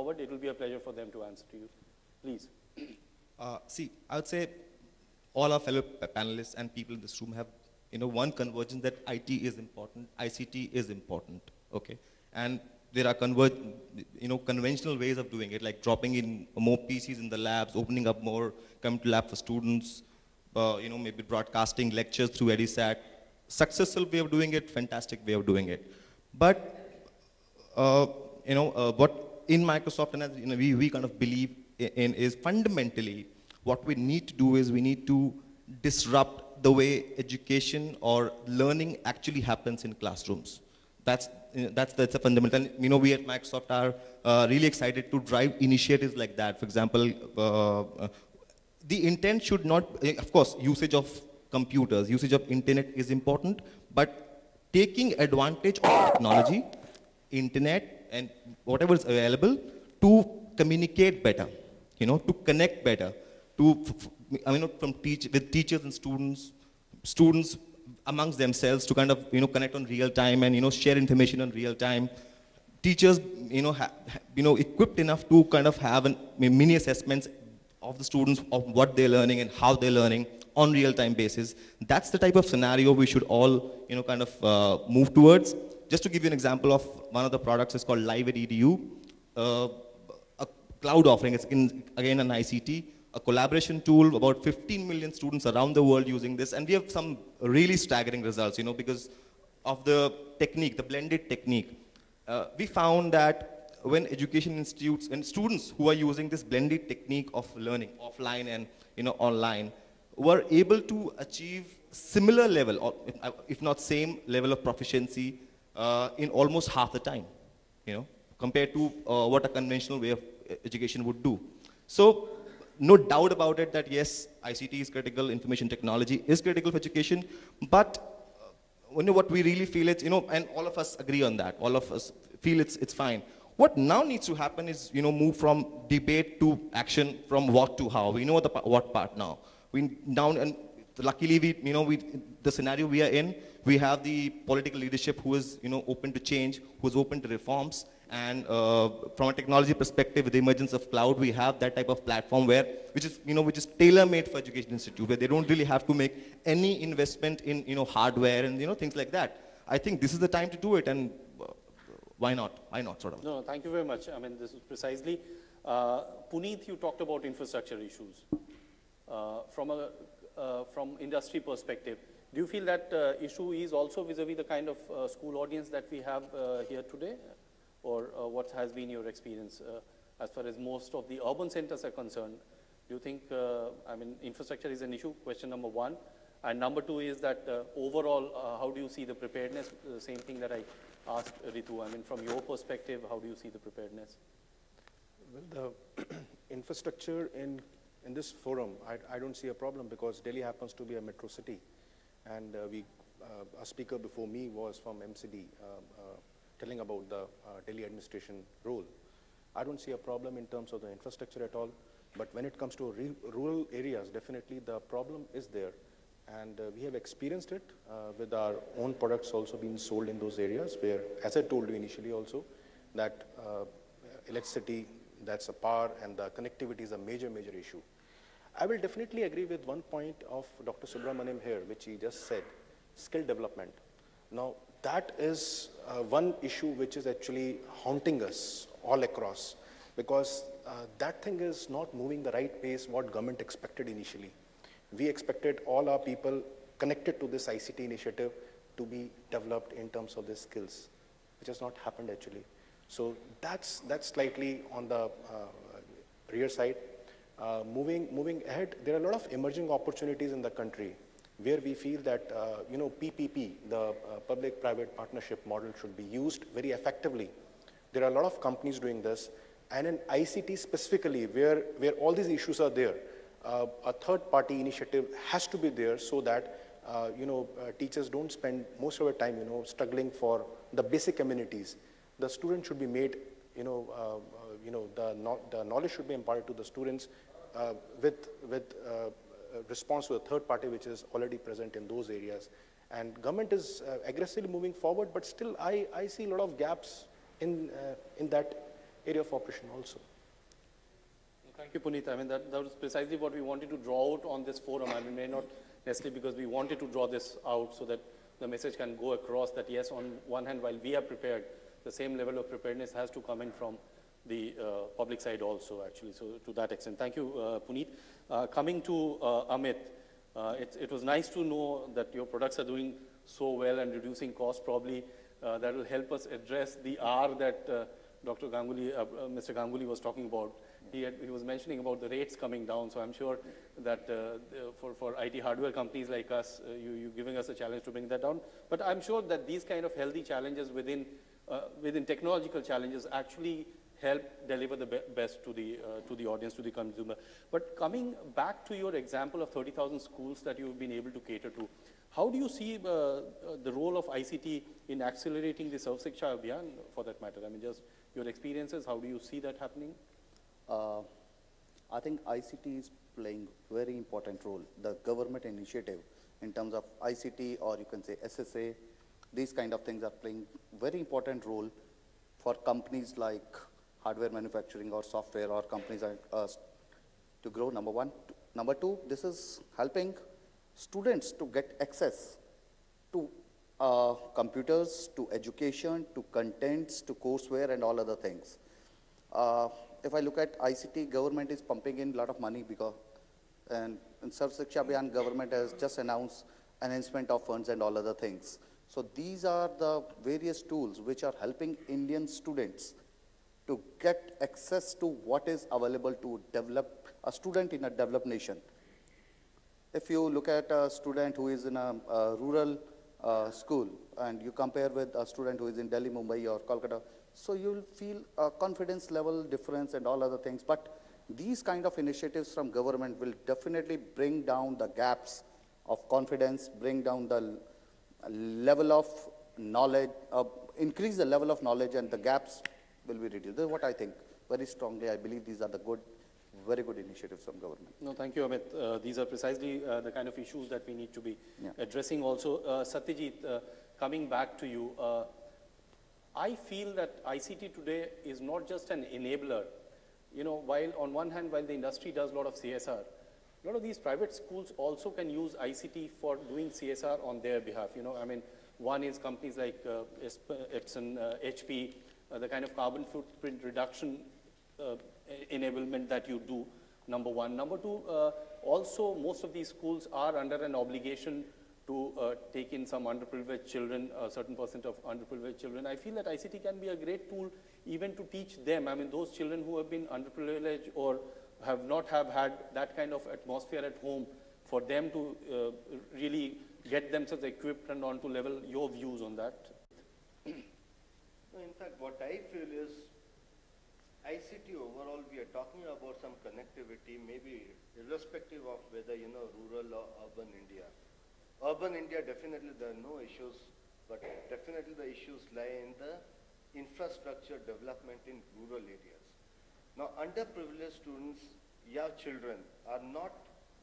forward, it will be a pleasure for them to answer to you. Please. See, I would say all our fellow panelists and people in this room have, one convergence that IT is important, ICT is important, okay? And there are conventional ways of doing it, like dropping in more PCs in the labs, opening up more come to lab for students, maybe broadcasting lectures through EDISAT. Successful way of doing it, fantastic way of doing it. But, what in Microsoft and as, we kind of believe in is fundamentally what we need to do is we need to disrupt the way education or learning actually happens in classrooms. That's a fundamental. We at Microsoft are really excited to drive initiatives like that. For example, the intent should not, of course, usage of computers, usage of internet is important, but taking advantage of technology, internet, and whatever is available to communicate better, to connect better, with teachers and students amongst themselves to kind of, connect on real time and, share information on real time. Teachers, equipped enough to kind of have mini assessments of the students of what they're learning and how they're learning on real-time basis. That's the type of scenario we should all, kind of move towards. Just to give you an example of one of the products is called Live at EDU, a cloud offering. It's again an ICT, a collaboration tool, about 15 million students around the world using this, and we have some really staggering results, because of the technique, the blended technique. We found that when education institutes and students who are using this blended technique of learning offline and online were able to achieve similar level, or if not same level of proficiency in almost half the time, compared to what a conventional way of education would do. So no doubt about it that yes, ICT is critical, information technology is critical for education, but what we really feel is, and all of us agree on that, all of us feel it's fine. What now needs to happen is, move from debate to action, from what to how. We know the what part now. And luckily, the scenario we are in, we have the political leadership who is, open to change, who is open to reforms. And from a technology perspective, with the emergence of cloud, we have that type of platform which is tailor-made for education institute, where they don't really have to make any investment in, hardware and, things like that. I think this is the time to do it, and why not? Why not, sort of? No, thank you very much. I mean, this is precisely. Puneet, you talked about infrastructure issues. From industry perspective, do you feel that issue is also vis-a-vis the kind of school audience that we have here today? Or what has been your experience as far as most of the urban centers are concerned? Do you think, infrastructure is an issue, question number one. And number two is that overall, how do you see the preparedness? The same thing that I asked Ritu. From your perspective, how do you see the preparedness? Well, the infrastructure in this forum, I don't see a problem because Delhi happens to be a metro city. And a speaker before me was from MCD, telling about the Delhi administration role. I don't see a problem in terms of the infrastructure at all, but when it comes to rural areas, definitely the problem is there. And we have experienced it with our own products also being sold in those areas where, as I told you initially also, that electricity, that's a power, and the connectivity is a major, major issue. I will definitely agree with one point of Dr. Subramaniam here, which he just said, skill development. Now, that is one issue which is actually haunting us all across, because that thing is not moving the right pace what government expected initially. We expected all our people connected to this ICT initiative to be developed in terms of their skills, which has not happened actually. So that's slightly on the rear side. Moving ahead, there are a lot of emerging opportunities in the country where we feel that, PPP, the public-private partnership model, should be used very effectively. There are a lot of companies doing this, and in ICT specifically, where all these issues are there, a third-party initiative has to be there so that, teachers don't spend most of their time, struggling for the basic amenities. The student should be made, the knowledge should be imparted to the students with response to a third party which is already present in those areas. And government is aggressively moving forward, but still I see a lot of gaps in that area of operation also. Thank you, Puneet. I mean, that was precisely what we wanted to draw out on this forum. I mean, may not necessarily because we wanted to draw this out so that the message can go across that, yes, on one hand, while we are prepared, the same level of preparedness has to come in from the public side also, actually. So to that extent, thank you, Puneet. Coming to Amit, it was nice to know that your products are doing so well and reducing costs. Probably that will help us address the R that Dr. Ganguly, Mr. Ganguly was talking about. He was mentioning about the rates coming down, so I'm sure that for IT hardware companies like us, you're giving us a challenge to bring that down. But I'm sure that these kind of healthy challenges within technological challenges actually help deliver the best to the audience, to the consumer. But coming back to your example of 30,000 schools that you've been able to cater to, how do you see the role of ICT in accelerating the Sarv Shiksha Abhiyan, for that matter? I mean, just your experiences, how do you see that happening? I think ICT is playing very important role. The government initiative in terms of ICT, or you can say SSA, these kind of things are playing very important role for companies like hardware manufacturing or software or companies like us to grow, number one. Number two, this is helping students to get access to computers, to education, to contents, to courseware and all other things. If I look at ICT, government is pumping in a lot of money because, and in Sarv Shiksha Abhiyan, government has just announced enhancement of funds and all other things. So these are the various tools which are helping Indian students to get access to what is available to develop a student in a developed nation. If you look at a student who is in a rural school and you compare with a student who is in Delhi, Mumbai or Kolkata, so you'll feel a confidence level difference and all other things. But these kind of initiatives from government will definitely bring down the gaps of confidence, bring down the level of knowledge, increase the level of knowledge, and the gaps will be reduced. This is what I think very strongly. I believe these are the very good initiatives from government. No, thank you, Amit. These are precisely the kind of issues that we need to be addressing also. Satyajit, coming back to you, I feel that ICT today is not just an enabler. You know, while on one hand, while the industry does a lot of CSR, a lot of these private schools also can use ICT for doing CSR on their behalf. You know, I mean, one is companies like Epson, HP, the kind of carbon footprint reduction enablement that you do, number one. Number two, also most of these schools are under an obligation to take in some underprivileged children, a certain percent of underprivileged children. I feel that ICT can be a great tool even to teach them. I mean, those children who have been underprivileged or have not had that kind of atmosphere at home, for them to really get themselves equipped and on to level. Your views on that? In fact, what I feel is ICT overall, we are talking about some connectivity, maybe irrespective of whether, you know, rural or urban India. Urban India, definitely there are no issues, but definitely the issues lie in the infrastructure development in rural areas. Now, underprivileged students, children, are not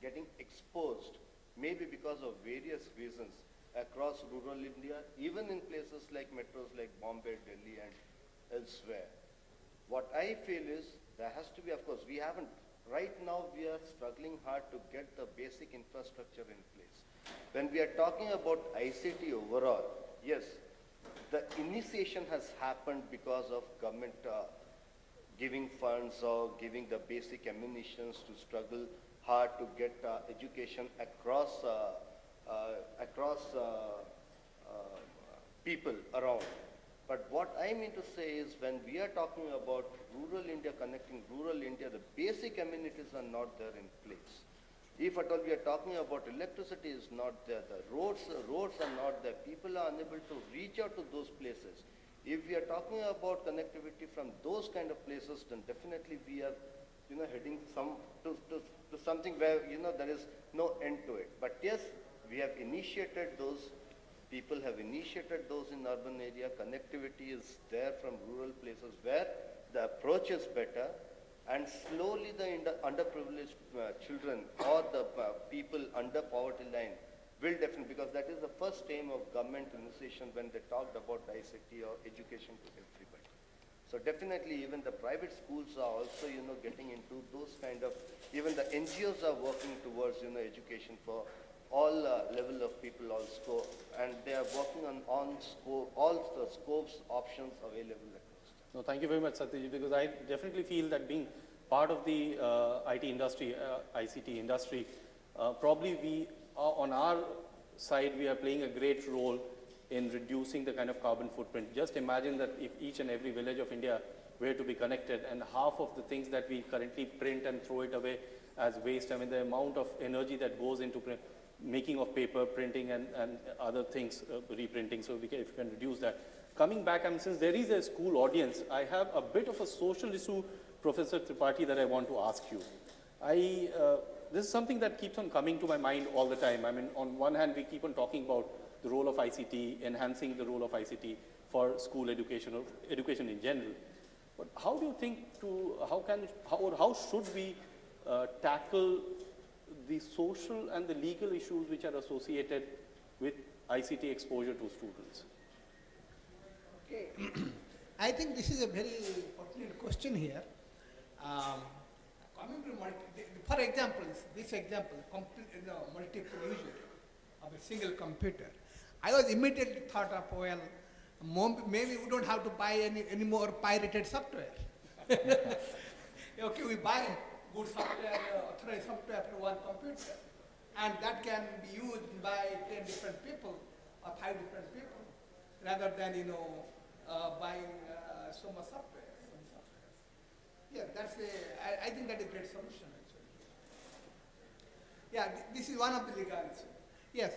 getting exposed, maybe because of various reasons, across rural India, even in places like metros like Bombay, Delhi, and elsewhere. What I feel is there has to be, of course, right now we are struggling hard to get the basic infrastructure in place. When we are talking about ICT overall, yes, the initiation has happened because of government giving funds or giving the basic ammunitions to struggle hard to get education across people around. But what I mean to say is when we are talking about rural India, connecting rural India, the basic amenities are not there in place. If at all we are talking about electricity is not there, the roads are not there, people are unable to reach out to those places. If we are talking about connectivity from those kind of places, then definitely we are, you know, heading to something where, you know, there is no end to it. But yes, we have initiated those. People have initiated those in urban area. Connectivity is there from rural places where the approach is better, and slowly the underprivileged children or the people under poverty line will definitely, because that is the first aim of government initiation when they talked about ICT or education to everybody. So definitely even the private schools are also, getting into those kind of, even the NGOs are working towards, education for all level of people, all scope, and they are working on scope, all the scopes, options available across. No, thank you very much, Satyajit, because I definitely feel that being part of the IT industry, ICT industry, probably we are on our side, we are playing a great role in reducing the kind of carbon footprint. Just imagine that if each and every village of India were to be connected, and half of the things that we currently print and throw it away as waste, I mean, the amount of energy that goes into making of paper, printing, and other things, reprinting, so if we can reduce that. Coming back, I mean, since there is a school audience, I have a bit of a social issue, Professor Tripathi, that I want to ask you. This is something that keeps on coming to my mind all the time. I mean, on one hand, we keep on talking about the role of ICT, enhancing the role of ICT for school education or education in general. But how do you think how should we tackle the social and the legal issues which are associated with ICT exposure to students? Okay. I think this is a very pertinent question here. Coming to for example, this example, multiple usage of a single computer, I was immediately thought of, well, maybe we don't have to buy any more pirated software. Okay, we buy good software, authorized software for one computer, and that can be used by 10 different people or 5 different people, rather than, buying so much software. Yeah, I think that's a great solution, actually. Yeah, this is one of the legal issues. Yes,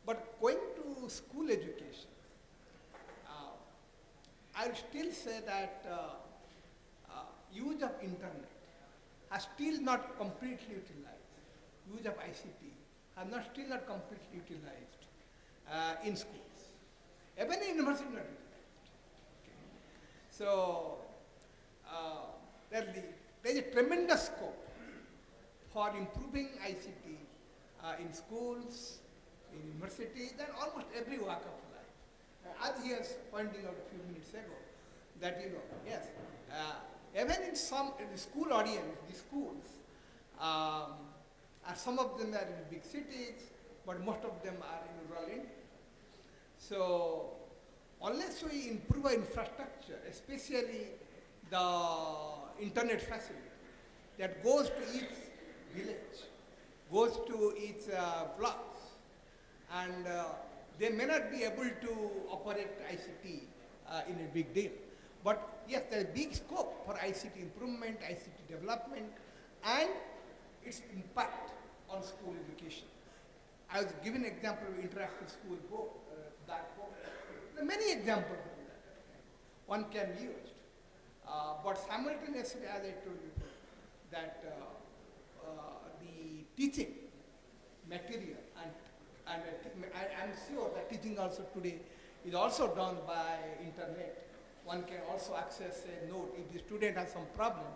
but going to school education, I would still say that use of internet has still not completely utilized. Use of ICT has still not completely utilized in schools. Even in university not utilized. Okay. So there is a tremendous scope for improving ICT in schools, in universities, and almost every walk of life. As he was pointing out a few minutes ago, that yes, even in the school audience, the schools, some of them are in big cities, but most of them are in rural India. So unless we improve our infrastructure, especially the internet facility that goes to each village, goes to each blocks, and they may not be able to operate ICT in a big deal. But yes, there is big scope for ICT improvement, ICT development, and its impact on school education. I was giving an example of interactive school board, that board. There are many examples of that. One can be used. But simultaneously, as I told you, that the teaching material, and I'm sure that teaching also today is also done by internet. One can also access a note. If the student has some problem,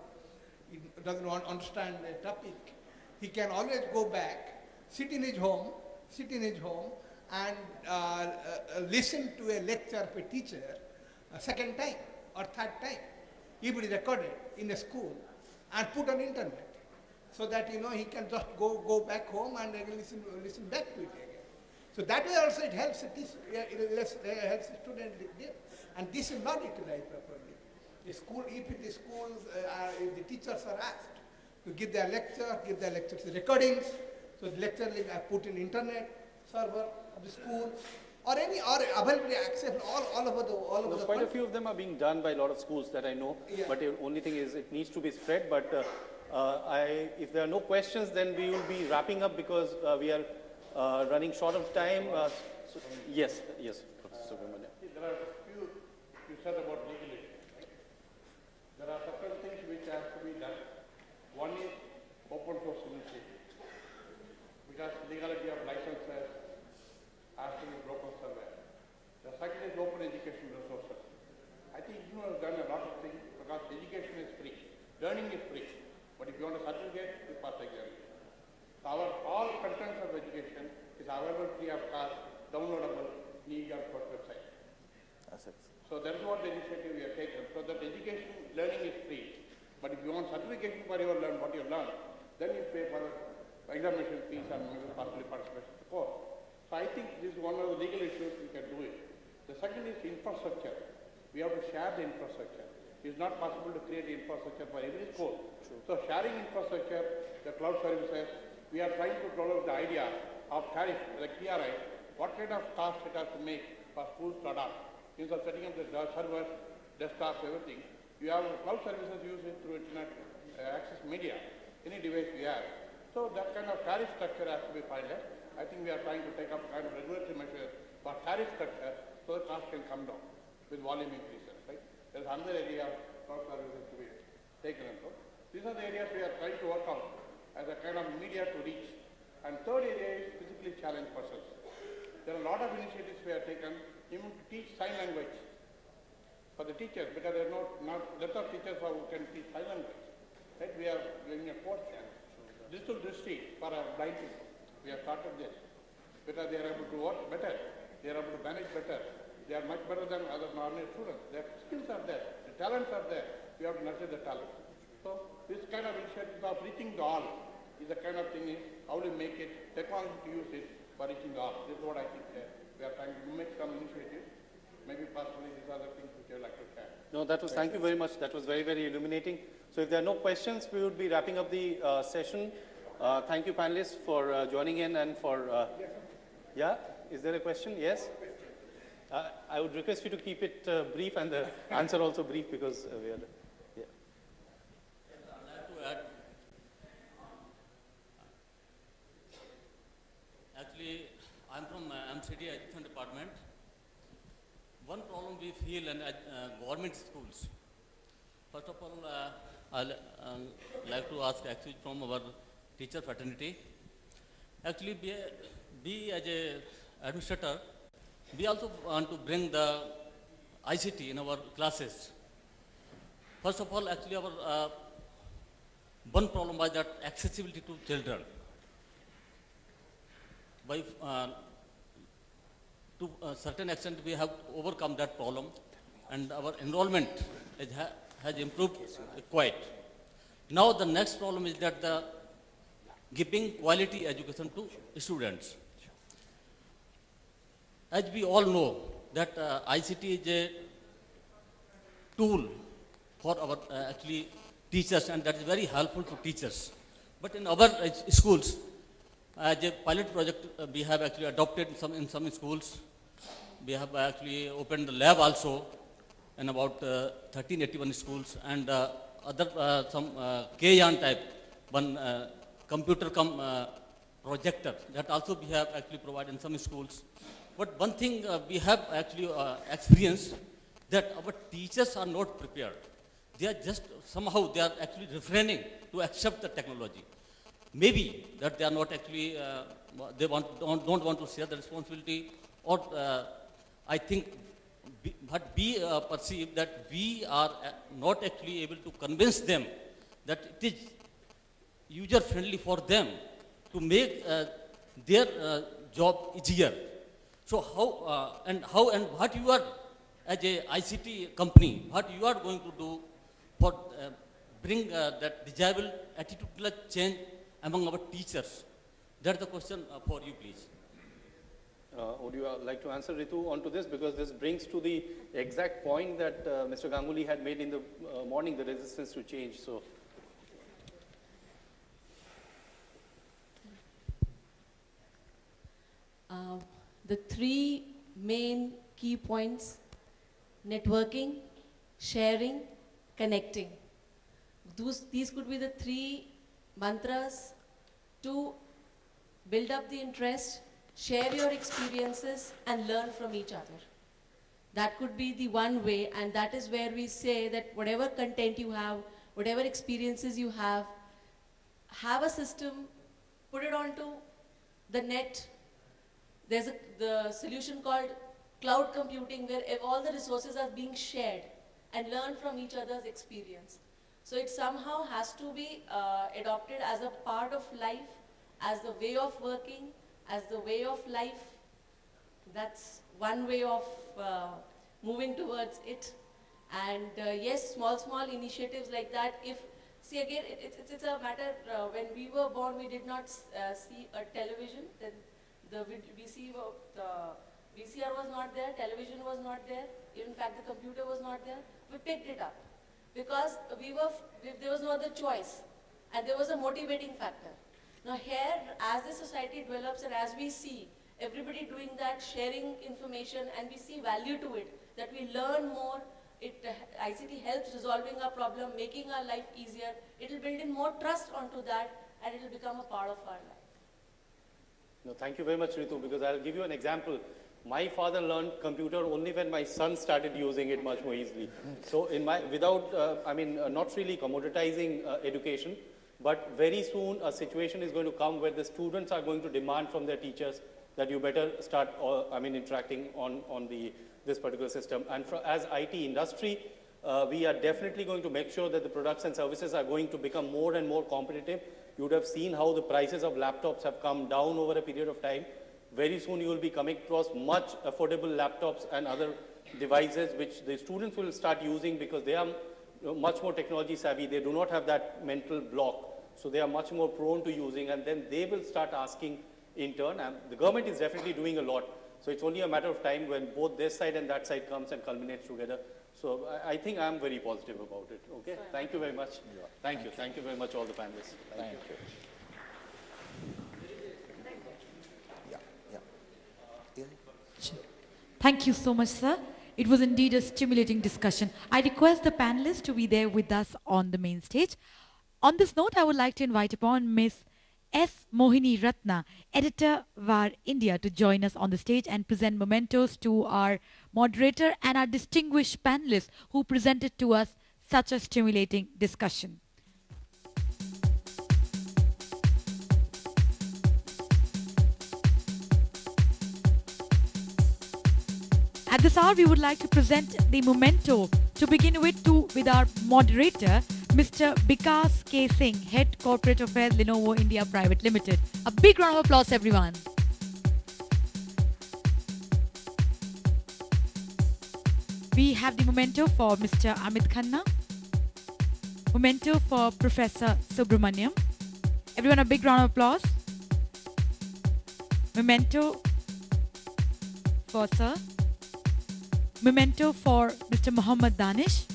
he doesn't understand the topic, he can always go back, sit in his home, and listen to a lecture of a teacher a second time or third time. It will be recorded in a school and put on internet, so that he can just go back home and listen back to it again. So that way also it helps the teacher, helps the student there. And this is not utilized properly. If the schools, if the teachers are asked to give their lectures recordings, so the lecture will be put in internet server of the school, or available access all over the quite a few of them are being done by a lot of schools that I know, yeah. But the only thing is it needs to be spread. But if there are no questions, then we will be wrapping up, because we are running short of time. So yes, Professor Subramania. There are a few you said about legality. There are several things which have to be done. One is open source initiative, because legality of licenses has to be broken somewhere. The second is open education resources. I think you have done a lot of things, because education is free, learning is free, but if you want a certificate, you pass exam. So all contents of education is available free of cost, downloadable in your website. So So that is what the initiative we have taken, so that education, learning is free. But if you want certification for your learn, what you learn, then you pay for examination fees and maybe possibly participation in the course. So I think this is one of the legal issues we can do it. The second is infrastructure. We have to share the infrastructure. It's not possible to create infrastructure for every school. So sharing infrastructure, the cloud services, we are trying to develop the idea of tariff, like TRI, what kind of cost it has to make for schools to adopt. Instead of setting up the servers, desktops, everything, you have cloud services used through internet access media, any device we have. So that kind of tariff structure has to be finalized. I think we are trying to take up kind of regulatory measures for tariff structure so the cost can come down with volume increases, right? There is another area of cloud services to be taken into. These are the areas we are trying to work out as a kind of media to reach. And third area is physically challenged persons. There are a lot of initiatives we have taken even to teach sign language for the teachers, because there are not lot of teachers who can teach sign language. Right? We are doing a course there. Digital distri for blind people. We have started this because they are able to work better, they are able to manage better, they are much better than other normal students. Their skills are there, the talents are there. We have to nurture the talents. So this kind of initiative of reaching the all is the kind of thing is how to make it, technology to use it for reaching the all. This is what I think we are trying to make some initiatives. Maybe possibly these are the things which I would like to share. No, that was, thank you very much. That was very, very illuminating. So if there are no questions, we would be wrapping up the session. Thank you, panelists, for joining in and for, yeah, is there a question? Yes? I would request you to keep it brief and the answer also brief because we are, yeah. I'd like to add, actually, I'm from MCD Education Department. One problem we feel in government schools. First of all, I'd like to ask actually from our teacher fraternity. Actually, be as a administrator, we also want to bring the ICT in our classes. First of all, actually our one problem was that accessibility to children. By to a certain extent, we have overcome that problem, and our enrollment has improved quite. Now the next problem is that the giving quality education to students. As we all know that ICT is a tool for our actually teachers, and that is very helpful to teachers. But in our schools, as a pilot project, we have actually adopted in some schools. We have actually opened the lab also in about 1381 schools, and other some K-yarn type, one computer projector, that also we have actually provided in some schools. But one thing we have actually experienced, that our teachers are not prepared. They are just, somehow they are actually refraining to accept the technology. Maybe that they are not actually, they don't want to share the responsibility, or I think, but we perceive that we are not actually able to convince them that it is user-friendly for them to make their job easier. So how and what you are, as a ICT company, what you are going to do for bring that desirable attitudinal change among our teachers? That's the question for you, please. Would you like to answer, Ritu, onto this? Because this brings to the exact point that Mr. Ganguly had made in the morning, the resistance to change. So, the three main key points: networking, sharing, connecting. These could be the three mantras to build up the interest, share your experiences, and learn from each other. That could be the one way, and that is where we say that whatever content you have, whatever experiences you have a system, put it onto the net. There's the solution called cloud computing, where all the resources are being shared and learn from each other's experience. So it somehow has to be adopted as a part of life, as the way of working, as the way of life. That's one way of moving towards it. And yes, small initiatives like that. If see again, it's a matter. When we were born, we did not see a television. Then the VCR was not there. Television was not there. In fact, the computer was not there. We picked it up because there was no other choice, and there was a motivating factor. Now here, as the society develops and as we see everybody doing that, sharing information, and we see value to it, that we learn more. ICT helps resolving our problem, making our life easier. It will build in more trust onto that, and it will become a part of our life. No, thank you very much, Ritu, because I'll give you an example. My father learned computer only when my son started using it much more easily. So not really commoditizing education, but very soon a situation is going to come where the students are going to demand from their teachers that you better start interacting on this particular system. And as IT industry, we are definitely going to make sure that the products and services are going to become more and more competitive. You would have seen how the prices of laptops have come down over a period of time. Very soon you will be coming across much affordable laptops and other devices which the students will start using because they are much more technology savvy. They do not have that mental block. So they are much more prone to using, and then they will start asking in turn. And the government is definitely doing a lot. So it's only a matter of time when both this side and that side comes and culminates together. So I think I'm very positive about it. Okay, thank you very much. Yeah. Thank you very much, all the panelists. Thank you. Thank you so much, sir. It was indeed a stimulating discussion. I request the panelists to be there with us on the main stage. On this note, I would like to invite upon Ms. S. Mohini Ratna, editor VARIndia, to join us on the stage and present mementos to our moderator and our distinguished panelists who presented to us such a stimulating discussion. At this hour, we would like to present the memento to begin with our moderator, Mr. Vikas K. Singh, Head Corporate Affairs, Lenovo India Private Limited. A big round of applause, everyone. We have the memento for Mr. Amit Khanna. Memento for Professor Subramaniam. Everyone, a big round of applause. Memento for Sir. Memento for Mr. Muhammad Danish.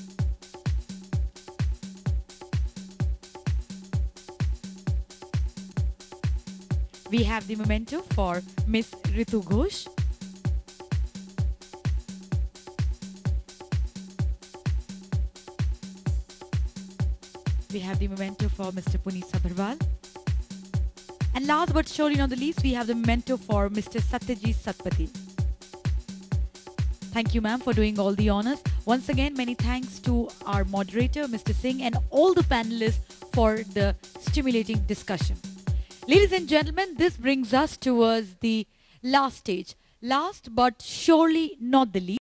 We have the memento for Miss Ritu Ghosh. We have the memento for Mr. Puneet Sabharwal. And last but surely not the least, we have the memento for Mr. Satyajit Satpathy. Thank you, ma'am, for doing all the honors. Once again, many thanks to our moderator, Mr. Singh, and all the panelists for the stimulating discussion. Ladies and gentlemen, this brings us towards the last stage. Last but surely not the least.